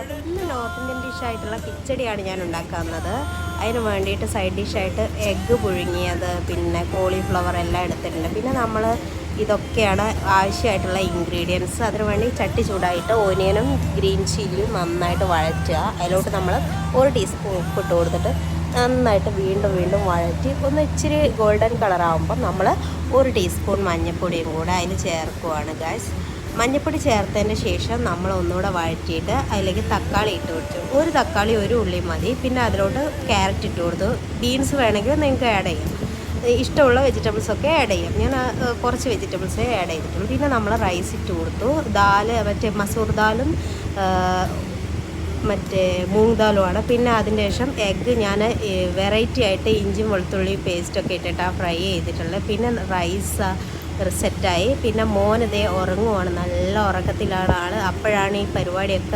അപ്പോൾ ഇന്ന് north Indian ഡിഷായിട്ടുള്ള കിച്ചടിയാണ് ഞാൻ ഉണ്ടാക്കുന്നത്. അതിന് വേണ്ടിയിട്ട് സൈഡ് ഡിഷായിട്ട് എഗ്ഗ് പുഴുങ്ങിയത്, പിന്നെ കോളിഫ്ലവർ എല്ലാം എടുത്തിട്ടുണ്ട്. പിന്നെ നമ്മൾ ഇതൊക്കെയാണ് ആവശ്യമായിട്ടുള്ള ഇൻഗ്രീഡിയൻസ്. അതിന് വേണ്ടി ചട്ടി ചൂടായിട്ട് ഓനിയനും ഗ്രീൻ ചില്ലിയും നന്നായിട്ട് വഴറ്റുക. അതിലോട്ട് നമ്മൾ 1 ടീസ്പൂൺ ഉപ്പിട്ട് കൊടുത്തിട്ട് നന്നായിട്ട് വീണ്ടും വഴറ്റി ഒന്ന് ഇച്ചിരി ഗോൾഡൻ കളറാകുമ്പോൾ നമ്മൾ 1 ടീസ്പൂൺ മഞ്ഞൾപ്പൊടിയും കൂടെ അതിൽ ചേർക്കുവാണ് ഗൈസ്. മഞ്ഞൾപ്പൊടി ചേർത്തതിന് ശേഷം നമ്മൾ ഒന്നുകൂടെ വഴറ്റിയിട്ട് അതിലേക്ക് തക്കാളി ഇട്ട് കൊടുത്തു. 1 തക്കാളി 1 ഉള്ളി മതി. പിന്നെ അതിലോട്ട് ക്യാരറ്റ് ഇട്ട് കൊടുത്തു. ബീൻസ് വേണമെങ്കിൽ നിങ്ങൾക്ക് ആഡ് ചെയ്യാം, ഇഷ്ടമുള്ള വെജിറ്റബിൾസൊക്കെ ആഡ് ചെയ്യാം. ഞാൻ കുറച്ച് വെജിറ്റബിൾസേ ആഡ് ചെയ്തിട്ടുള്ളൂ. പിന്നെ നമ്മൾ റൈസ് ഇട്ട് കൊടുത്തു. മറ്റേ മസൂർ ദാലും മറ്റേ മൂങ് ദാലുമാണ്. പിന്നെ അതിന് ശേഷം എഗ്ഗ് ഞാൻ വെറൈറ്റി ആയിട്ട് ഇഞ്ചിയും വെളുത്തുള്ളി പേസ്റ്റൊക്കെ ഇട്ടിട്ടാണ് ഫ്രൈ ചെയ്തിട്ടുള്ളത്. പിന്നെ റൈസ് സെറ്റായി. പിന്നെ മോനിതേ ഉറങ്ങുവാണ്, നല്ല ഉറക്കത്തിലാണ് ആൾ. അപ്പോഴാണ് ഈ പരിപാടിയൊക്കെ